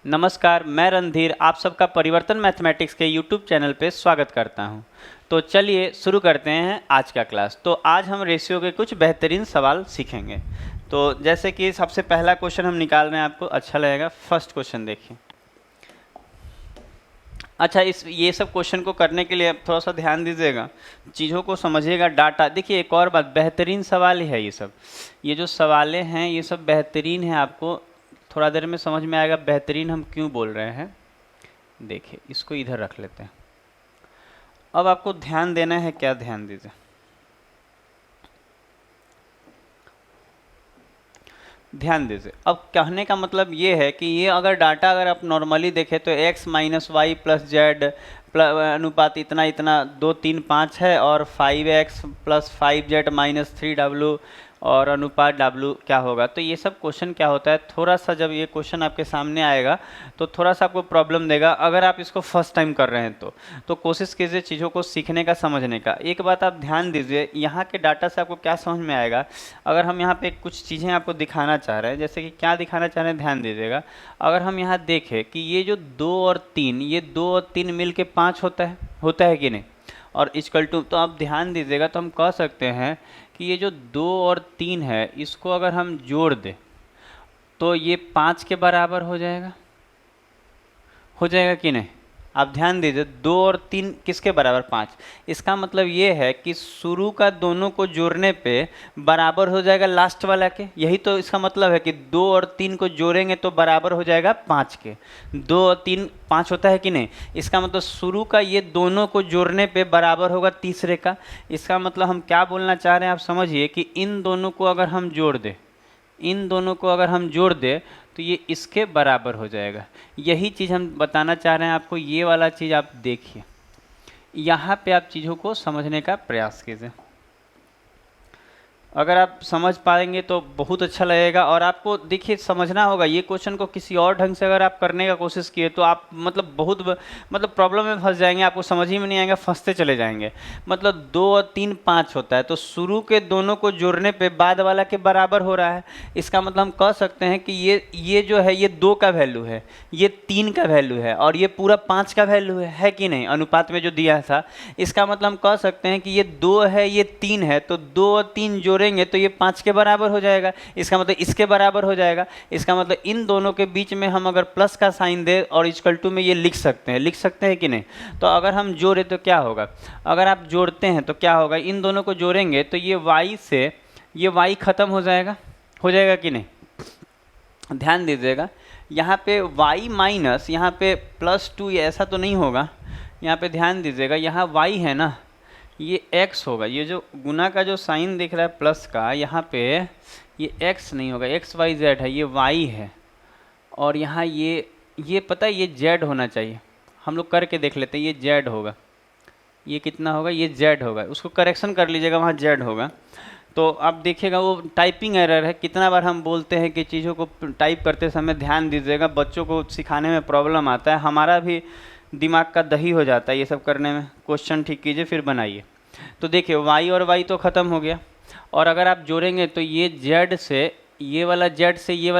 नमस्कार, मैं रणधीर आप सबका परिवर्तन मैथमेटिक्स के यूट्यूब चैनल पे स्वागत करता हूं। तो चलिए शुरू करते हैं आज का क्लास। तो आज हम रेशियो के कुछ बेहतरीन सवाल सीखेंगे। तो जैसे कि सबसे पहला क्वेश्चन हम निकाल रहे हैं, आपको अच्छा लगेगा। फर्स्ट क्वेश्चन देखिए। अच्छा, ये सब क्वेश्चन को करने के लिए आप थोड़ा सा ध्यान दीजिएगा, चीज़ों को समझिएगा। डाटा देखिए, एक और बात, बेहतरीन सवाल ही है ये सब। ये जो सवालें हैं ये सब बेहतरीन है, आपको थोड़ा देर में समझ में आएगा बेहतरीन हम क्यों बोल रहे हैं। देखिए, इसको इधर रख लेते हैं। अब आपको ध्यान देना है, क्या ध्यान दीजिए। ध्यान दीजिए, अब कहने का मतलब ये है कि ये अगर डाटा अगर आप नॉर्मली देखें तो x minus Y plus Z अनुपात इतना इतना 2 3 5 है, और 5x plus 5z minus 3w और अनुपात w क्या होगा। तो ये सब क्वेश्चन क्या होता है, थोड़ा सा जब ये क्वेश्चन आपके सामने आएगा तो थोड़ा सा आपको प्रॉब्लम देगा। अगर आप इसको फर्स्ट टाइम कर रहे हैं तो कोशिश कीजिए चीज़ों को सीखने का, समझने का। एक बात आप ध्यान दीजिए, यहाँ के डाटा से आपको क्या समझ में आएगा। अगर हम यहाँ पे कुछ चीज़ें आपको दिखाना चाह रहे हैं, जैसे कि क्या दिखाना चाह रहे हैं, ध्यान दीजिएगा। अगर हम यहाँ देखें कि ये जो 2 और 3, ये 2 और 3 मिल के 5 होता है कि नहीं, और इक्वल टू, तो आप ध्यान दीजिएगा। तो हम कह सकते हैं कि ये जो 2 और 3 है, इसको अगर हम जोड़ दें तो ये 5 के बराबर हो जाएगा कि नहीं। आप ध्यान दीजिए, 2 और 3 किसके बराबर, 5। इसका मतलब ये है कि शुरू का दोनों को जोड़ने पे बराबर हो जाएगा लास्ट वाला के। यही तो इसका मतलब है कि 2 और 3 को जोड़ेंगे तो बराबर हो जाएगा 5 के। 2 और 3 5 होता है कि नहीं। इसका मतलब शुरू का ये दोनों को जोड़ने पे बराबर होगा तीसरे का। इसका मतलब हम क्या बोलना चाह रहे हैं, आप समझिए कि इन दोनों को अगर हम जोड़ दें तो ये इसके बराबर हो जाएगा। यही चीज़ हम बताना चाह रहे हैं आपको। ये वाला चीज़ आप देखिए, यहाँ पे आप चीज़ों को समझने का प्रयास कीजिए। अगर आप समझ पाएंगे तो बहुत अच्छा लगेगा। और आपको देखिए समझना होगा, ये क्वेश्चन को किसी और ढंग से अगर आप करने का कोशिश किए तो आप मतलब प्रॉब्लम में फंस जाएंगे। आपको समझ ही में नहीं आएगा, फंसते चले जाएंगे। मतलब 2 और 3 5 होता है, तो शुरू के दोनों को जोड़ने पे बाद वाला के बराबर हो रहा है। इसका मतलब हम कह सकते हैं कि ये जो है, ये 2 का वैल्यू है, ये 3 का वैल्यू है, और ये पूरा 5 का वैल्यू है कि नहीं, अनुपात में जो दिया था। इसका मतलब हम कह सकते हैं कि ये 2 है, ये 3 है, तो 2 और 3 जोड़ेंगे तो ये 5 के बराबर हो जाएगा। इसका मतलब इसके बराबर हो जाएगा। इसका मतलब इन दोनों के बीच में हम अगर प्लस का साइन दे और इक्वल टू में ये लिख सकते हैं कि नहीं। तो अगर हम जोड़े तो क्या होगा, अगर आप जोड़ते हैं तो क्या होगा, इन दोनों को जोड़ेंगे तो ये y से ये y खत्म हो जाएगा कि नहीं। ध्यान दीजिएगा, यहाँ पे y माइनस यहाँ पे +2, ऐसा तो नहीं होगा। यहाँ पे ध्यान दीजिएगा, यहाँ y है ना, ये x होगा। ये जो गुना का जो साइन दिख रहा है प्लस का, यहाँ पे ये x नहीं होगा, x y z है, ये y है। और यहाँ ये पता है, ये z होना चाहिए। हम लोग करके देख लेते हैं, ये z होगा। ये कितना होगा, ये z होगा। उसको करेक्शन कर लीजिएगा, वहाँ z होगा। तो आप देखिएगा वो टाइपिंग एरर है। कितना बार हम बोलते हैं कि चीज़ों को टाइप करते समय ध्यान दीजिएगा। बच्चों को सिखाने में प्रॉब्लम आता है, हमारा भी दिमाग का दही हो जाता है ये सब करने में। क्वेश्चन ठीक कीजिए फिर बनाइए। तो देखिए, y और y तो ख़त्म हो गया, और अगर आप जोड़ेंगे तो ये z से ये वाला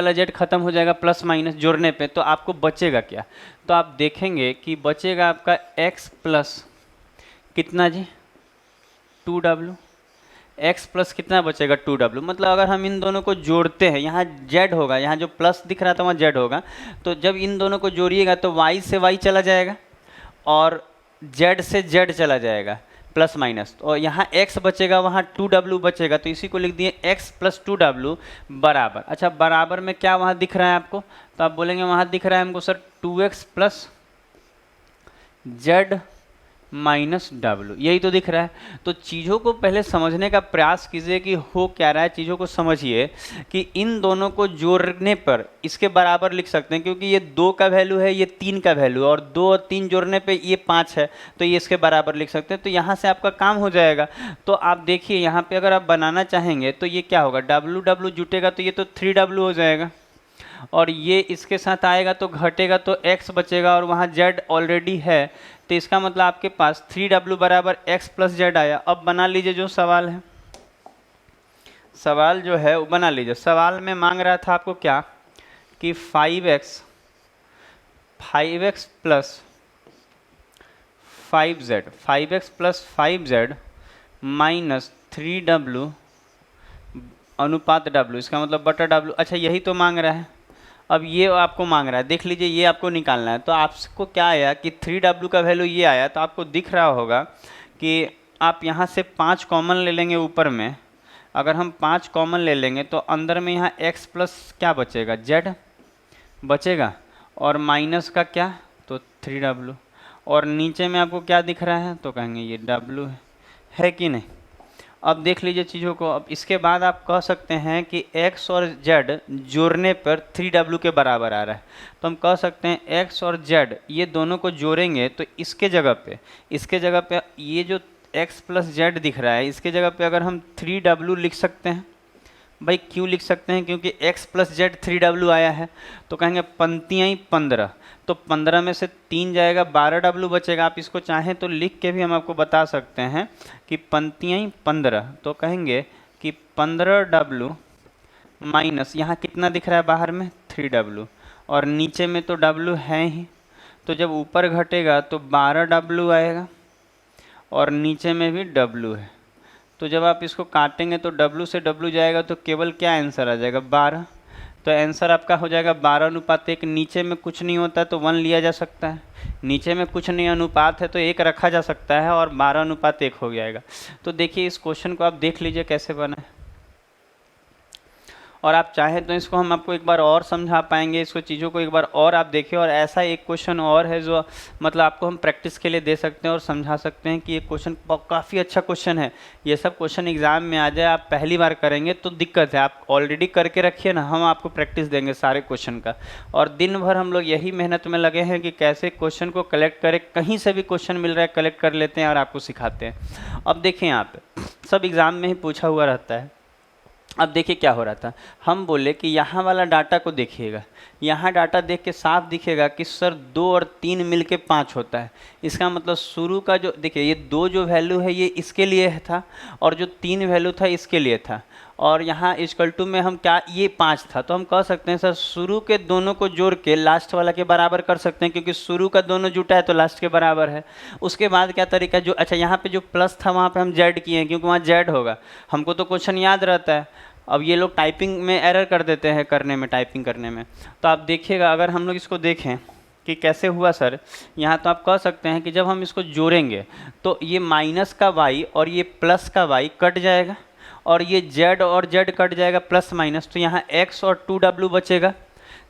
z खत्म हो जाएगा प्लस माइनस जोड़ने पे। तो आपको बचेगा क्या, तो आप देखेंगे कि बचेगा आपका x प्लस कितना जी, 2w। x प्लस कितना बचेगा, 2w। मतलब अगर हम इन दोनों को जोड़ते हैं, यहाँ z होगा, यहाँ जो प्लस दिख रहा था वहाँ z होगा। तो जब इन दोनों को जोड़िएगा तो y से y चला जाएगा और z से z चला जाएगा प्लस माइनस, और यहाँ x बचेगा, वहाँ 2w बचेगा। तो इसी को लिख दिए x प्लस 2w बराबर। अच्छा, बराबर में क्या वहाँ दिख रहा है आपको, तो आप बोलेंगे वहाँ दिख रहा है हमको sir 2x plus z minus w, यही तो दिख रहा है। तो चीज़ों को पहले समझने का प्रयास कीजिए कि हो क्या रहा है। चीज़ों को समझिए कि इन दोनों को जोड़ने पर इसके बराबर लिख सकते हैं, क्योंकि ये 2 का वैल्यू है, ये 3 का वैल्यू है, और 2 और 3 जोड़ने पे ये 5 है, तो ये इसके बराबर लिख सकते हैं। तो यहाँ से आपका काम हो जाएगा। तो आप देखिए यहाँ पर अगर आप बनाना चाहेंगे तो ये क्या होगा, w जुटेगा तो ये तो 3w हो जाएगा, और ये इसके साथ आएगा तो घटेगा तो x बचेगा, और वहाँ z ऑलरेडी है। तो इसका मतलब आपके पास 3w बराबर x प्लस z आया। अब बना लीजिए जो सवाल है, सवाल जो है वो बना लीजिए। सवाल में मांग रहा था आपको क्या, कि 5x 5x plus 5z, 5x plus 5z minus 3w अनुपात w, इसका मतलब बटा w। अच्छा यही तो मांग रहा है। अब ये आपको मांग रहा है, देख लीजिए ये आपको निकालना है। तो आपको क्या आया कि 3w का वैल्यू ये आया, तो आपको दिख रहा होगा कि आप यहाँ से 5 कॉमन ले लेंगे ऊपर में। अगर हम 5 कॉमन ले लेंगे तो अंदर में यहाँ x प्लस क्या बचेगा, z बचेगा, और माइनस का क्या, तो 3w, और नीचे में आपको क्या दिख रहा है, तो कहेंगे ये w है कि नहीं। अब देख लीजिए चीज़ों को। अब इसके बाद आप कह सकते हैं कि x और z जोड़ने पर 3w के बराबर आ रहा है। तो हम कह सकते हैं x और z ये दोनों को जोड़ेंगे तो इसके जगह पे ये जो x प्लस z दिख रहा है, इसके जगह पे अगर हम 3w लिख सकते हैं। भाई क्यों लिख सकते हैं, क्योंकि x प्लस z 3w आया है। तो कहेंगे पंक्तियाँ ही 15, तो 15 में से 3 जाएगा, 12w बचेगा। आप इसको चाहें तो लिख के भी हम आपको बता सकते हैं कि पंक्तियाँ ही 15, तो कहेंगे कि 15w माइनस यहाँ कितना दिख रहा है बाहर में, 3w, और नीचे में तो w है ही, तो जब ऊपर घटेगा तो 12w आएगा, और नीचे में भी w है। तो जब आप इसको काटेंगे तो w से w जाएगा, तो केवल क्या आंसर आ जाएगा, 12। तो आंसर आपका हो जाएगा 12:1। नीचे में कुछ नहीं होता तो 1 लिया जा सकता है, नीचे में कुछ नहीं अनुपात है तो 1 रखा जा सकता है, और 12:1 हो जाएगा। तो देखिए इस क्वेश्चन को आप देख लीजिए कैसे बना है, और आप चाहें तो इसको हम आपको एक बार और समझा पाएंगे, इसको चीज़ों को एक बार और आप देखिए। और ऐसा एक क्वेश्चन और है जो मतलब आपको हम प्रैक्टिस के लिए दे सकते हैं और समझा सकते हैं कि ये क्वेश्चन काफ़ी अच्छा क्वेश्चन है। ये सब क्वेश्चन एग्जाम में आ जाए, आप पहली बार करेंगे तो दिक्कत है, आप ऑलरेडी करके रखिए ना, हम आपको प्रैक्टिस देंगे सारे क्वेश्चन का। और दिन भर हम लोग यही मेहनत में लगे हैं कि कैसे क्वेश्चन को कलेक्ट करें, कहीं से भी क्वेश्चन मिल रहा है कलेक्ट कर लेते हैं और आपको सिखाते हैं। अब देखिए यहाँ पे सब एग्ज़ाम में ही पूछा हुआ रहता है। अब देखिए क्या हो रहा था, हम बोले कि यहाँ वाला डाटा को देखिएगा, यहाँ डाटा देख के साफ दिखेगा कि सर 2 और 3 मिलके 5 होता है। इसका मतलब शुरू का जो देखिए ये 2 जो वैल्यू है ये इसके लिए था, और जो 3 वैल्यू था इसके लिए था, और यहाँ इक्वल टू में हम क्या, ये 5 था। तो हम कह सकते हैं सर शुरू के दोनों को जोड़ के लास्ट वाला के बराबर कर सकते हैं, क्योंकि शुरू का दोनों जुटा है तो लास्ट के बराबर है। उसके बाद क्या तरीका, जो अच्छा यहाँ पे जो प्लस था वहाँ पे हम जेड किए हैं, क्योंकि वहाँ जेड होगा, हमको तो क्वेश्चन याद रहता है। अब ये लोग टाइपिंग में एरर कर देते हैं करने में, टाइपिंग करने में। तो आप देखिएगा अगर हम लोग इसको देखें कि कैसे हुआ सर, यहाँ तो आप कह सकते हैं कि जब हम इसको जोड़ेंगे तो ये माइनस का y और ये प्लस का y कट जाएगा, और ये z और z कट जाएगा प्लस माइनस, तो यहाँ x और 2w बचेगा।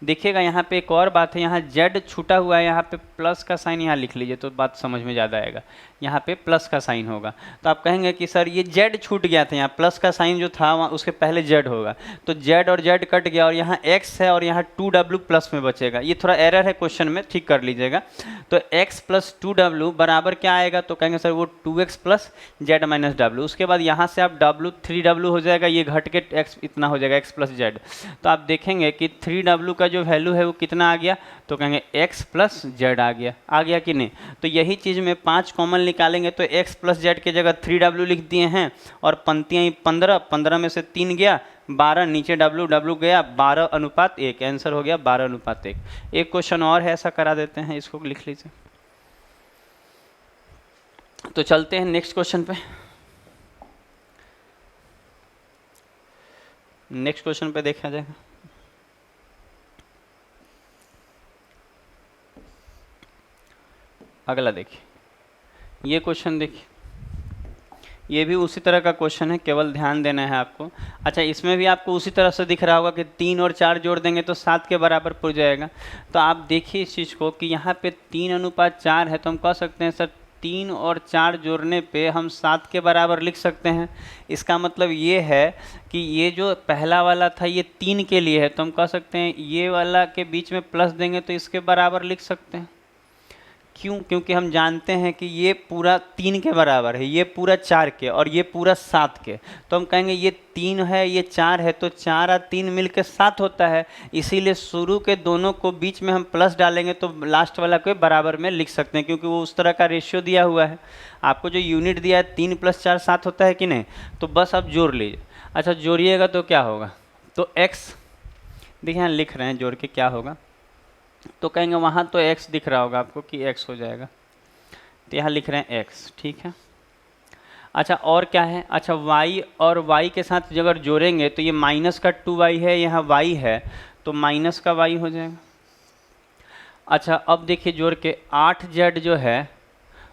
देखिएगा यहाँ पे एक और बात है, यहाँ z छूटा हुआ है, यहाँ पे प्लस का साइन यहाँ लिख लीजिए तो बात समझ में ज़्यादा आएगा। यहाँ पे प्लस का साइन होगा, तो आप कहेंगे कि सर ये z छूट गया था, यहाँ प्लस का साइन जो था वहाँ उसके पहले z होगा, तो z और z कट गया, और यहाँ x है और यहाँ 2w प्लस में बचेगा। ये थोड़ा एरर है क्वेश्चन में, ठीक कर लीजिएगा। तो x प्लस 2w बराबर क्या आएगा, तो कहेंगे सर वो 2x plus z minus w। उसके बाद यहाँ से आप w 3w हो जाएगा, ये घट के x इतना हो जाएगा x प्लस z। तो आप देखेंगे कि 3w का जो वैल्यू है वो कितना आ गया, तो कहेंगे x प्लस z आ गया कि नहीं। तो यही चीज़ में 5 कॉमन निकालेंगे तो x प्लस z की जगह 3w लिख दिए हैं, और पंक्तियाँ 15, 15 में से 3 गया, 12 नीचे w गया, 12:1, आंसर हो गया 12:1। एक क्वेश्चन और है ऐसा करा देते हैं, इसको लिख लीजिए। तो चलते हैं नेक्स्ट क्वेश्चन पे। नेक्स्ट क्वेश्चन पे देखा जाएगा। अगला देखिए, ये क्वेश्चन देखिए, ये भी उसी तरह का क्वेश्चन है, केवल ध्यान देना है आपको। अच्छा इसमें भी आपको उसी तरह से दिख रहा होगा कि 3 और 4 जोड़ देंगे तो 7 के बराबर पड़ जाएगा। तो आप देखिए इस चीज़ को कि यहाँ पे 3:4 है, तो हम कह सकते हैं सर 3 और 4 जोड़ने पे हम 7 के बराबर लिख सकते हैं। इसका मतलब ये है कि ये जो पहला वाला था ये 3 के लिए है, तो हम कह सकते हैं ये वाला के बीच में प्लस देंगे तो इसके बराबर लिख सकते हैं। क्यों, क्योंकि हम जानते हैं कि ये पूरा 3 के बराबर है, ये पूरा 4 के, और ये पूरा 7 के। तो हम कहेंगे ये 3 है ये 4 है, तो 4 और 3 मिलकर 7 होता है। इसीलिए शुरू के दोनों को बीच में हम प्लस डालेंगे तो लास्ट वाला को बराबर में लिख सकते हैं, क्योंकि वो उस तरह का रेशियो दिया हुआ है। आपको जो यूनिट दिया है 3 + 4 7 होता है कि नहीं, तो बस आप जोड़ लीजिए। अच्छा जोड़िएगा तो क्या होगा, तो x देखिए यहाँ लिख रहे हैं जोड़ के क्या होगा, तो कहेंगे वहाँ तो x दिख रहा होगा आपको कि x हो जाएगा, तो यहाँ लिख रहे हैं x, ठीक है। अच्छा और क्या है, अच्छा y और y के साथ अगर जोड़ेंगे तो ये माइनस का 2y है, यहाँ y है तो माइनस का y हो जाएगा। अच्छा अब देखिए जोड़ के 8z जो है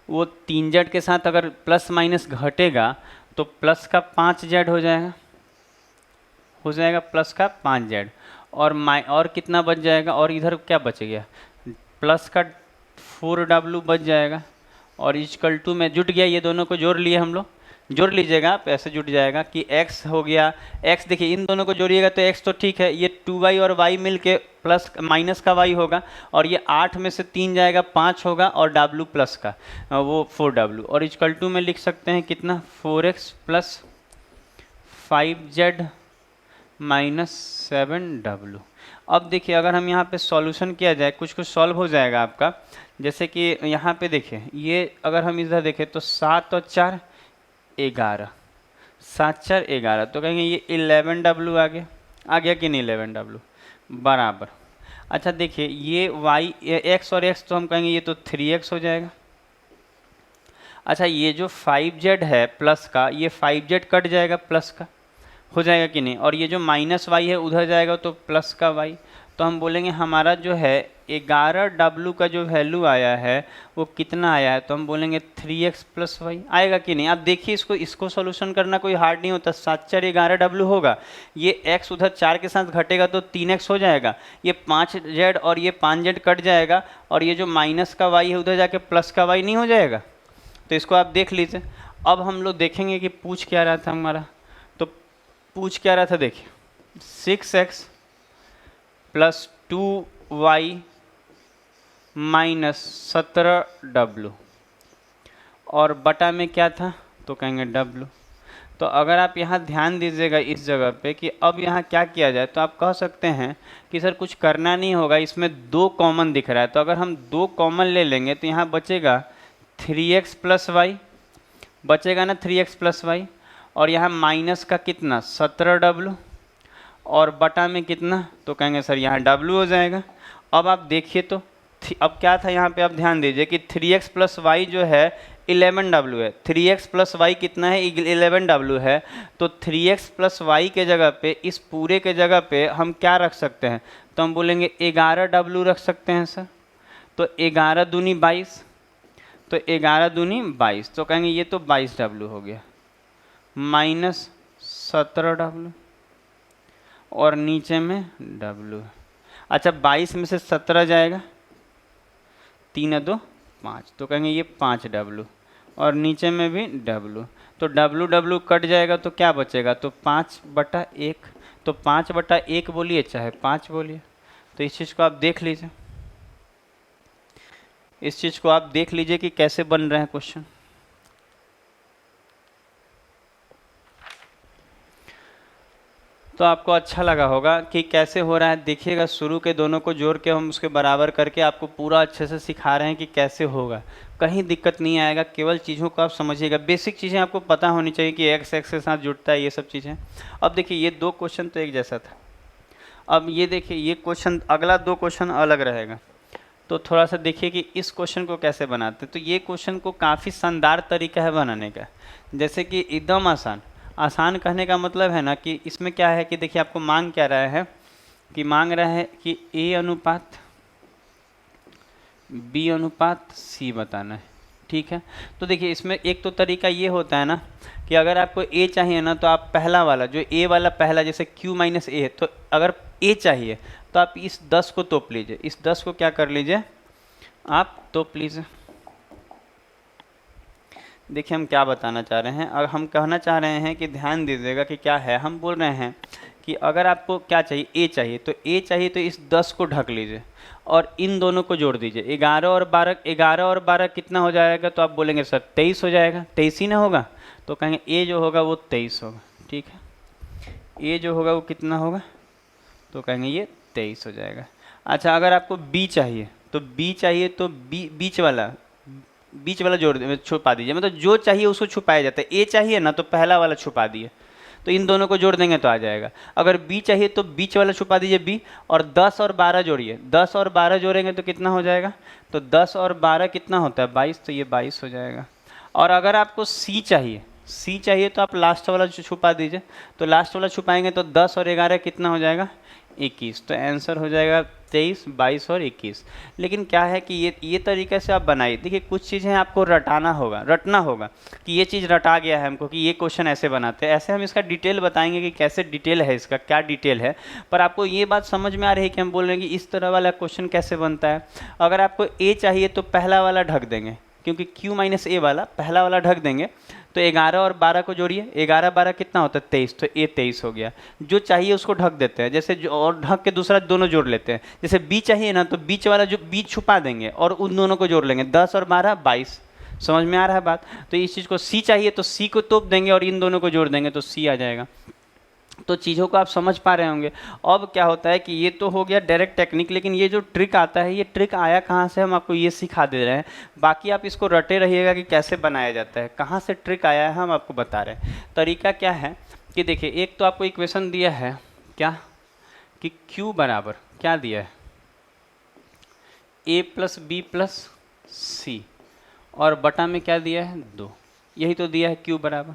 वो 3z के साथ अगर प्लस माइनस घटेगा तो प्लस का 5z हो जाएगा, प्लस का 5z। और कितना बच जाएगा, और इधर क्या बच गया, प्लस का 4w बच जाएगा, और इक्वल टू में जुट गया, ये दोनों को जोड़ लिए हम लोग, जोड़ लीजिएगा आप, ऐसे जुट जाएगा कि x हो गया, x देखिए इन दोनों को जोड़िएगा तो x तो ठीक है, ये 2y और y मिल के प्लस माइनस का y होगा, और ये 8 में से 3 जाएगा 5 होगा, और w प्लस का वो 4w, और इक्वल टू में लिख सकते हैं कितना 4x plus 5z minus 7w। अब देखिए अगर हम यहाँ पे सॉल्यूशन किया जाए, कुछ कुछ सॉल्व हो जाएगा आपका, जैसे कि यहाँ पे देखिए ये अगर हम इधर देखें तो 7 और 4 11, 7 4 11, तो कहेंगे ये 11w आ गया कि नहीं, 11w बराबर। अच्छा देखिए ये y x और x तो हम कहेंगे ये तो 3x हो जाएगा। अच्छा ये जो 5z है प्लस का, ये 5z कट जाएगा, प्लस का हो जाएगा कि नहीं, और ये जो माइनस y है उधर जाएगा तो प्लस का y, तो हम बोलेंगे हमारा जो है 11w का जो वैल्यू आया है वो कितना आया है, तो हम बोलेंगे 3x प्लस वाई आएगा कि नहीं। आप देखिए इसको सॉल्यूशन करना कोई हार्ड नहीं होता, 7 4 11w होगा, ये x उधर 4 के साथ घटेगा तो 3x हो जाएगा, ये 5z और ये 5z कट जाएगा, और ये जो माइनस का y है उधर जाके प्लस का y नहीं हो जाएगा। तो इसको आप देख लीजिए। अब हम लोग देखेंगे कि पूछ क्या रहा था हमारा, तो पूछ क्या रहा था देखिए 6x plus 2y minus 17w, और बटा में क्या था तो कहेंगे w। तो अगर आप यहाँ ध्यान दीजिएगा इस जगह पे कि अब यहाँ क्या किया जाए, तो आप कह सकते हैं कि सर कुछ करना नहीं होगा, इसमें 2 कॉमन दिख रहा है, तो अगर हम 2 कॉमन ले लेंगे तो यहाँ बचेगा 3x प्लस वाई, बचेगा ना 3x प्लस वाई, और यहाँ माइनस का कितना 17w, और बटा में कितना तो कहेंगे सर यहाँ w हो जाएगा। अब आप देखिए तो अब क्या था यहाँ पे, आप ध्यान दीजिए कि 3x प्लस वाई जो है 11w है, 3x प्लस वाई कितना है 11w है, तो 3x प्लस वाई के जगह पे इस पूरे के जगह पे हम क्या रख सकते हैं, तो हम बोलेंगे 11w रख सकते हैं सर। तो 11 दूनी 22, तो 11 दूनी 22, तो कहेंगे ये तो 22w हो गया माइनस 17w, और नीचे में w। अच्छा 22 में से 17 जाएगा, 3 2 5, तो कहेंगे ये 5w, और नीचे में भी w, तो w कट जाएगा तो क्या बचेगा, तो 5/1, तो 5/1 बोलिए चाहे 5 बोलिए। तो इस चीज़ को आप देख लीजिए, इस चीज़ को आप देख लीजिए कि कैसे बन रहे हैं क्वेश्चन। तो आपको अच्छा लगा होगा कि कैसे हो रहा है। देखिएगा शुरू के दोनों को जोड़ के हम उसके बराबर करके आपको पूरा अच्छे से सिखा रहे हैं कि कैसे होगा, कहीं दिक्कत नहीं आएगा, केवल चीज़ों को आप समझिएगा, बेसिक चीज़ें आपको पता होनी चाहिए कि x के साथ जुड़ता है, ये सब चीज़ें। अब देखिए ये 2 क्वेश्चन तो एक जैसा था, अब ये देखिए ये क्वेश्चन, अगला 2 क्वेश्चन अलग रहेगा। तो थोड़ा सा देखिए कि इस क्वेश्चन को कैसे बनाते हैं। तो ये क्वेश्चन को काफ़ी शानदार तरीका है बनाने का, जैसे कि एकदम आसान कहने का मतलब है ना कि इसमें क्या है कि देखिए आपको मांग क्या रहा है, कि मांग रहा है कि A अनुपात B अनुपात C बताना है, ठीक है। तो देखिए इसमें एक तो तरीका ये होता है ना कि अगर आपको A चाहिए ना, तो आप पहला वाला जो A वाला पहला जैसे Q माइनस A है, तो अगर A चाहिए तो आप इस 10 को तोप लीजिए, इस 10 को क्या कर लीजिए आप तोप लीजिए। देखिए हम क्या बताना चाह रहे हैं, अगर हम कहना चाह रहे हैं कि ध्यान दीजिएगा कि क्या है, हम बोल रहे हैं कि अगर आपको क्या चाहिए A चाहिए, तो A चाहिए तो इस 10 को ढक लीजिए और इन दोनों को जोड़ दीजिए, 11 और 12, 11 और 12 कितना हो जाएगा, तो आप बोलेंगे सर 23 हो जाएगा, 23 ही ना होगा, तो कहेंगे A जो होगा वो 23 होगा, ठीक है। A जो होगा वो कितना होगा, तो कहेंगे ये 23 हो जाएगा। अच्छा अगर आपको B चाहिए, तो B चाहिए तो बीच वाला जोड़ छुपा दीजिए, मतलब जो चाहिए उसको छुपाया जाता है। A चाहिए ना तो पहला वाला छुपा दिए, तो इन दोनों को जोड़ देंगे तो आ जाएगा। अगर b चाहिए तो बीच वाला छुपा दीजिए b, और 10 और 12 जोड़िए, 10 और 12 जोड़ेंगे तो कितना हो जाएगा, तो 10 और 12 कितना होता है 22, तो ये 22 हो जाएगा। और अगर आपको c चाहिए तो आप लास्ट वाला छुपा दीजिए, तो लास्ट वाला छुपाएंगे तो 10 और 11 कितना हो जाएगा 21, तो आंसर हो जाएगा 23, 22 और 21। लेकिन क्या है कि ये तरीके से आप बनाइए। देखिए कुछ चीज़ें आपको रटना होगा कि ये चीज़ रटा गया है हमको कि ये क्वेश्चन ऐसे बनाते हैं, ऐसे हम इसका डिटेल बताएंगे कि कैसे डिटेल है, इसका क्या डिटेल है। पर आपको ये बात समझ में आ रही है कि हम बोल रहे हैं कि इस तरह वाला क्वेश्चन कैसे बनता है। अगर आपको ए चाहिए तो पहला वाला ढक देंगे, क्योंकि q माइनस ए वाला पहला वाला ढक देंगे, तो 11 और 12 को जोड़िए, 11 12 कितना होता है 23, तो ए 23 हो गया। जो चाहिए उसको ढक देते हैं, जैसे और ढक के दूसरा दोनों जोड़ लेते हैं। जैसे बी चाहिए ना, तो बीच वाला जो बीच छुपा देंगे और उन दोनों को जोड़ लेंगे, 10 और 12 22। समझ में आ रहा है बात। तो इस चीज़ को सी चाहिए तो सी को तोप देंगे और इन दोनों को जोड़ देंगे तो सी आ जाएगा। तो चीज़ों को आप समझ पा रहे होंगे। अब क्या होता है कि ये तो हो गया डायरेक्ट टेक्निक, लेकिन ये जो ट्रिक आता है, ये ट्रिक आया कहाँ से, हम आपको ये सिखा दे रहे हैं। बाकी आप इसको रटे रहिएगा कि कैसे बनाया जाता है, कहाँ से ट्रिक आया है हम आपको बता रहे हैं। तरीका क्या है कि देखिए, एक तो आपको इक्वेशन दिया है क्या कि Q बराबर क्या दिया है A प्लस बी प्लस सी, और बटा में क्या दिया है 2, यही तो दिया है Q बराबर।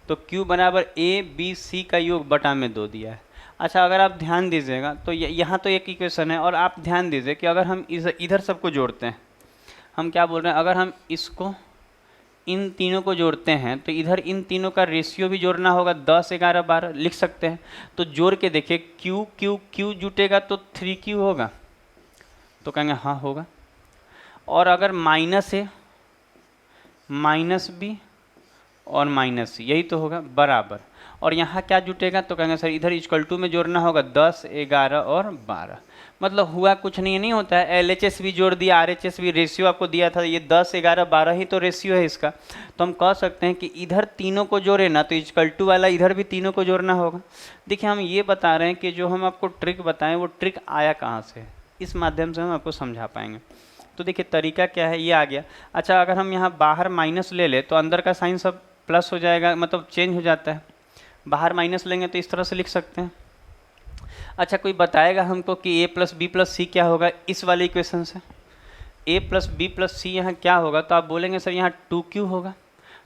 तो Q बराबर A B C का योग बटा में 2 दिया है। अच्छा, अगर आप ध्यान दीजिएगा तो यहाँ तो एक इक्वेशन है, और आप ध्यान दीजिए कि अगर हम इधर सबको जोड़ते हैं, हम क्या बोल रहे हैं, अगर हम इसको इन तीनों को जोड़ते हैं तो इधर इन तीनों का रेशियो भी जोड़ना होगा, 10 11 12 लिख सकते हैं। तो जोड़ के देखिए, Q Q Q जुटेगा तो 3Q होगा, तो कहेंगे हाँ होगा। और अगर माइनस A माइनस B और माइनस सी, यही तो होगा बराबर। और यहाँ क्या जुटेगा, तो कहेंगे सर इधर इक्वल टू में जोड़ना होगा 10 11 और 12। मतलब हुआ कुछ नहीं होता है, LHS भी जोड़ दिया, RHS भी, रेशियो आपको दिया था, ये 10 11 12 ही तो रेशियो है इसका। तो हम कह सकते हैं कि इधर तीनों को जोड़े ना, तो इक्वल टू वाला इधर भी तीनों को जोड़ना होगा। देखिए हम ये बता रहे हैं कि जो हम आपको ट्रिक बताएं वो ट्रिक आया कहाँ से, इस माध्यम से हम आपको समझा पाएंगे। तो देखिए तरीका क्या है, ये आ गया। अच्छा, अगर हम यहाँ बाहर माइनस ले ले तो अंदर का साइन सब प्लस हो जाएगा, मतलब चेंज हो जाता है। बाहर माइनस लेंगे तो इस तरह से लिख सकते हैं। अच्छा, कोई बताएगा हमको कि a प्लस बी प्लस सी क्या होगा इस वाले इक्वेशन से। a प्लस बी प्लस सी यहाँ क्या होगा, तो आप बोलेंगे सर यहाँ 2q होगा।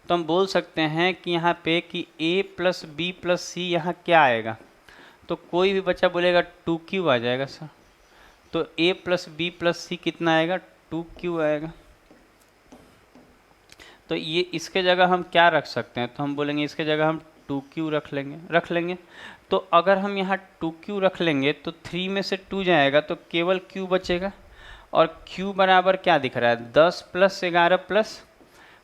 तो हम बोल सकते हैं कि यहाँ पे कि a प्लस बी प्लस सी यहाँ क्या आएगा, तो कोई भी बच्चा बोलेगा 2q आ जाएगा सर। तो a प्लस बी प्लस सी कितना आएगा, 2q आएगा। तो ये इसके जगह हम क्या रख सकते हैं, तो हम बोलेंगे इसके जगह हम 2q रख लेंगे। तो अगर हम यहाँ 2q रख लेंगे तो 3 में से 2 जाएगा तो केवल q बचेगा, और q बराबर क्या दिख रहा है 10 प्लस 11 प्लस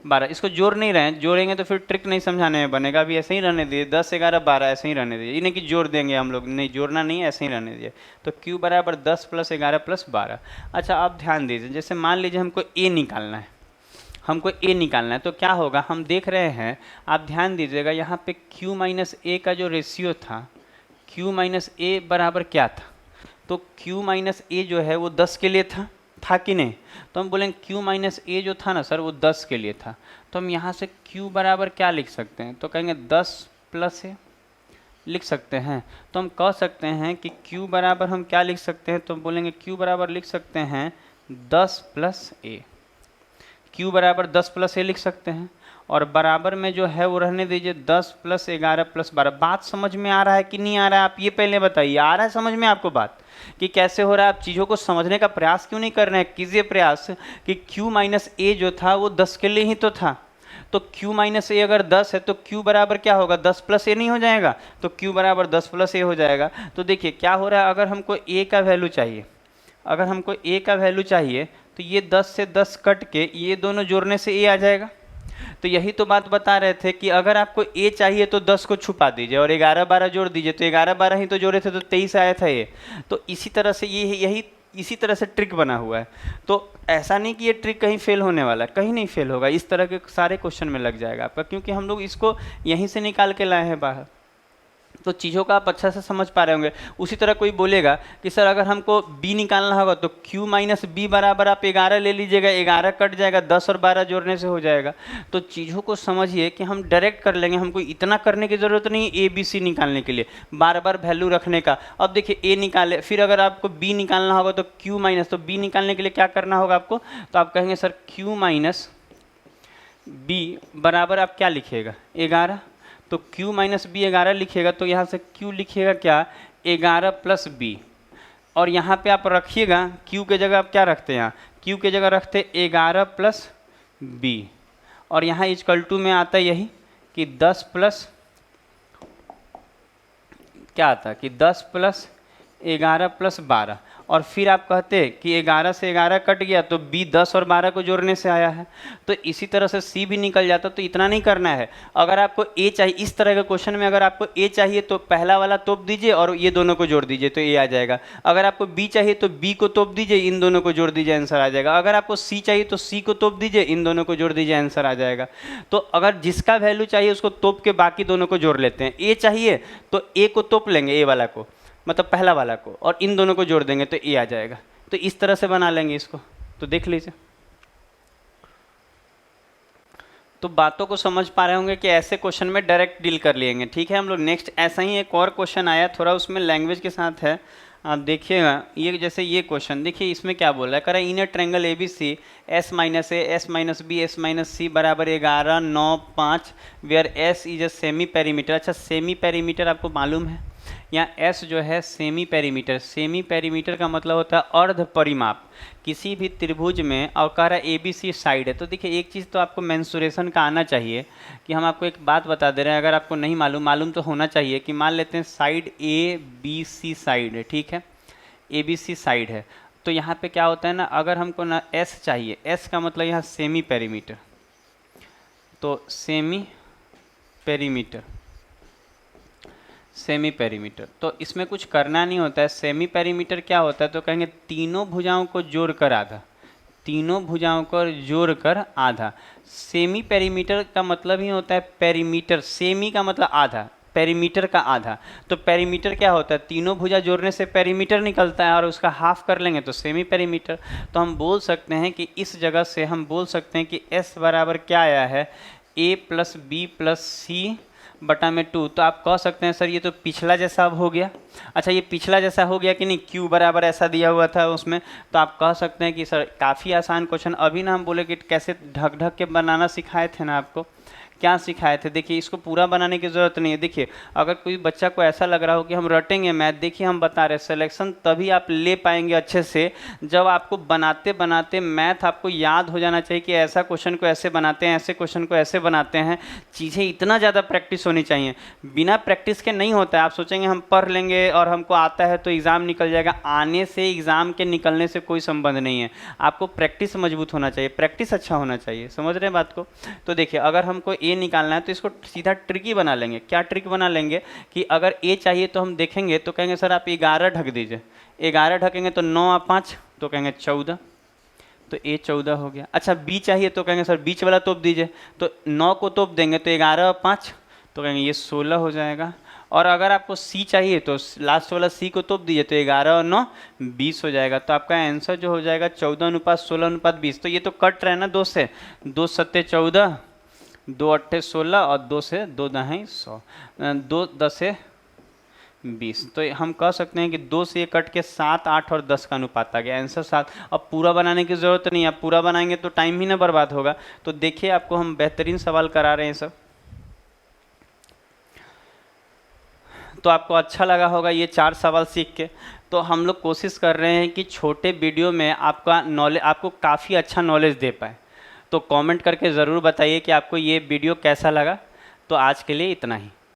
12। इसको जोड़ नहीं रहे हैं, जोड़ेंगे तो फिर ट्रिक नहीं समझाने में बनेगा, अभी ऐसे ही रहने दिए 10 11 12 ऐसे ही रहने दिए, इन्हें कि जोड़ देंगे हम लोग, नहीं जोड़ना नहीं है, ऐसे ही रहने दिए। तो q बराबर 10 प्लस 11 प्लस 12। अच्छा, आप ध्यान दीजिए, जैसे मान लीजिए हमको a निकालना है, तो क्या होगा हम देख रहे हैं, आप ध्यान दीजिएगा यहाँ पे q माइनस ए का जो रेशियो था, q माइनस ए बराबर क्या था, तो q माइनस ए जो है वो 10 के लिए था कि नहीं। तो हम बोलेंगे q माइनस ए जो था ना सर वो 10 के लिए था। तो हम यहाँ से q बराबर क्या लिख सकते हैं, तो कहेंगे 10 प्लस ए लिख सकते हैं। तो हम कह सकते हैं कि q बराबर हम क्या लिख सकते हैं, तो बोलेंगे q बराबर लिख सकते हैं 10 प्लस ए। q बराबर 10 प्लस ए लिख सकते हैं, और बराबर में जो है वो रहने दीजिए 10 प्लस 11 प्लस 12। बात समझ में आ रहा है कि नहीं आ रहा है, आप ये पहले बताइए। आ रहा है समझ में आपको बात कि कैसे हो रहा है? आप चीज़ों को समझने का प्रयास क्यों नहीं कर रहे हैं? कीजिए प्रयास कि q माइनस ए जो था वो 10 के लिए ही तो था। तो q माइनस ए अगर 10 है तो q बराबर क्या होगा, 10 प्लस ए नहीं हो जाएगा, तो q बराबर 10 प्लस ए हो जाएगा। तो देखिए क्या हो रहा है, अगर हमको a का वैल्यू चाहिए, तो ये 10 से 10 कट के ये दोनों जोड़ने से a आ जाएगा। तो यही तो बात बता रहे थे कि अगर आपको a चाहिए तो 10 को छुपा दीजिए और 11 12 जोड़ दीजिए, तो 11 12 ही तो जोड़े थे तो 23 आया था ये। तो इसी तरह से इसी तरह से ट्रिक बना हुआ है। तो ऐसा नहीं कि ये ट्रिक कहीं फेल होने वाला है, कहीं नहीं फेल होगा, इस तरह के सारे क्वेश्चन में लग जाएगा आपका, क्योंकि हम लोग इसको यहीं से निकाल के लाए हैं बाहर। तो चीज़ों का आप अच्छा से समझ पा रहे होंगे। उसी तरह कोई बोलेगा कि सर अगर हमको b निकालना होगा तो q माइनस बी बराबर आप 11 ले लीजिएगा, 11 कट जाएगा, 10 और 12 जोड़ने से हो जाएगा। तो चीज़ों को समझिए कि हम डायरेक्ट कर लेंगे, हमको इतना करने की ज़रूरत नहीं है a b c निकालने के लिए, बार बार वैल्यू रखने का। अब देखिए a निकाले, फिर अगर आपको b निकालना होगा तो q माइनस, तो b निकालने के लिए क्या करना होगा आपको, तो आप कहेंगे सर q माइनस b बराबर आप क्या लिखिएगा 11, तो q माइनस बी 11 लिखिएगा, तो यहाँ से q लिखिएगा क्या 11 प्लस b, और यहाँ पे आप रखिएगा q के जगह आप क्या रखते हैं, यहाँ q के जगह रखते 11 प्लस b, और यहाँ इक्वल टू में आता है यही कि 10 प्लस क्या आता है कि 10 प्लस 11 प्लस 12, और फिर आप कहते कि 11 से 11 कट गया तो b 10 और 12 को जोड़ने से आया है, तो इसी तरह से c भी निकल जाता। तो इतना नहीं करना है। अगर आपको a चाहिए, इस तरह के क्वेश्चन में अगर आपको a चाहिए तो पहला वाला तोप दीजिए और ये दोनों को जोड़ दीजिए तो a आ जाएगा। अगर आपको b चाहिए तो b को तोप दीजिए, इन दोनों को जोड़ दीजिए, आंसर आ जाएगा। अगर आपको c चाहिए तो c को तोप दीजिए, इन दोनों को जोड़ दीजिए, आंसर आ जाएगा। तो अगर जिसका वैल्यू चाहिए उसको तोप के बाकी दोनों को जोड़ लेते हैं। a चाहिए तो a को तोप लेंगे, a वाला को मतलब पहला वाला को, और इन दोनों को जोड़ देंगे तो ए आ जाएगा। तो इस तरह से बना लेंगे इसको, तो देख लीजिए। तो बातों को समझ पा रहे होंगे कि ऐसे क्वेश्चन में डायरेक्ट डील कर लेंगे। ठीक है, हम लोग नेक्स्ट ऐसा ही एक और क्वेश्चन आया, थोड़ा उसमें लैंग्वेज के साथ है, आप देखिएगा। ये जैसे ये क्वेश्चन देखिए, इसमें क्या बोल रहा है, कह रहा है in a triangle A B C s minus a s minus b s minus c बराबर 11 9 5 where s is a semi perimeter. अच्छा, सेमी पेरीमीटर आपको मालूम है, यहाँ एस जो है सेमी पेरीमीटर, सेमी पेरीमीटर का मतलब होता है अर्ध परिमाप किसी भी त्रिभुज में, और कह रहा है ए बी सी साइड है। तो देखिए एक चीज़ तो आपको मेंसुरेशन का आना चाहिए, कि हम आपको एक बात बता दे रहे हैं, अगर आपको नहीं मालूम तो होना चाहिए कि मान लेते हैं side A B C side है, ठीक है, ए बी सी साइड है। तो यहाँ पे क्या होता है ना, अगर हमको ना एस चाहिए, एस का मतलब यहाँ सेमी पेरीमीटर, तो सेमी पेरीमीटर, सेमी पेरीमीटर, तो इसमें कुछ करना नहीं होता है। सेमी पेरीमीटर क्या होता है, तो कहेंगे तीनों भुजाओं को जोड़कर आधा, तीनों भुजाओं को जोड़कर आधा। सेमी पेरीमीटर का मतलब ही होता है पेरीमीटर, सेमी का मतलब आधा, पेरीमीटर का आधा। तो पेरीमीटर क्या होता है, तीनों भुजा जोड़ने से पेरीमीटर निकलता है, और उसका हाफ कर लेंगे तो सेमी पेरीमीटर। तो हम बोल सकते हैं कि इस जगह से हम बोल सकते हैं कि एस बराबर क्या आया है, ए प्लस बी प्लस सी बटा में 2। तो आप कह सकते हैं सर ये तो पिछला जैसा अब हो गया। अच्छा, ये पिछला जैसा हो गया कि नहीं, क्यू बराबर ऐसा दिया हुआ था उसमें, तो आप कह सकते हैं कि सर काफ़ी आसान क्वेश्चन। अभी ना हम बोले कि कैसे ढक ढक के बनाना सिखाए थे ना, आपको क्या सिखाए थे। देखिए इसको पूरा बनाने की ज़रूरत नहीं है। देखिए अगर कोई बच्चा को ऐसा लग रहा हो कि हम रटेंगे मैथ, देखिए हम बता रहे सिलेक्शन तभी आप ले पाएंगे अच्छे से जब आपको बनाते बनाते मैथ आपको याद हो जाना चाहिए कि ऐसा क्वेश्चन को ऐसे बनाते हैं, ऐसे क्वेश्चन को ऐसे बनाते हैं। चीज़ें इतना ज़्यादा प्रैक्टिस होनी चाहिए, बिना प्रैक्टिस के नहीं होता है। आप सोचेंगे हम पढ़ लेंगे और हमको आता है तो एग्ज़ाम निकल जाएगा, आने से एग्ज़ाम के निकलने से कोई संबंध नहीं है। आपको प्रैक्टिस मजबूत होना चाहिए, प्रैक्टिस अच्छा होना चाहिए, समझ रहे हैं बात को। तो देखिए अगर हमको ए निकालना है तो इसको सीधा ट्रिकी बना लेंगे। क्या ट्रिक बना लेंगे कि अगर ए चाहिए तो हम देखेंगे तो कहेंगे सर आप 11 ढक दीजिए, 11 ढकेंगे तो 9 और 5 तो कहेंगे 14, तो ए 14 हो गया। अच्छा बी चाहिए तो कहेंगे सर बीच वाला तोप दीजिए, तो 9 को तोप देंगे तो 11 और 5 तो कहेंगे ये 16 हो जाएगा। और अगर आपको सी चाहिए तो लास्ट वाला सी को तोप दीजिए तो 11 और 9 20 हो जाएगा। तो आपका आंसर जो हो जाएगा 14:16:20। तो ये तो कट रहा है ना 2 से, 2 7 14, 2 8 16 और 2 से 2 10 100, 2 10 20। तो हम कह सकते हैं कि 2 से ये कट के 7 8 और 10 का अनुपात आ गया, आंसर 7। अब पूरा बनाने की ज़रूरत नहीं है, आप पूरा बनाएंगे तो टाइम ही ना बर्बाद होगा। तो देखिए आपको हम बेहतरीन सवाल करा रहे हैं सब, तो आपको अच्छा लगा होगा ये 4 सवाल सीख के। तो हम लोग कोशिश कर रहे हैं कि छोटे वीडियो में आपका नॉलेज, आपको काफ़ी अच्छा नॉलेज दे पाए। तो कमेंट करके ज़रूर बताइए कि आपको ये वीडियो कैसा लगा। तो आज के लिए इतना ही।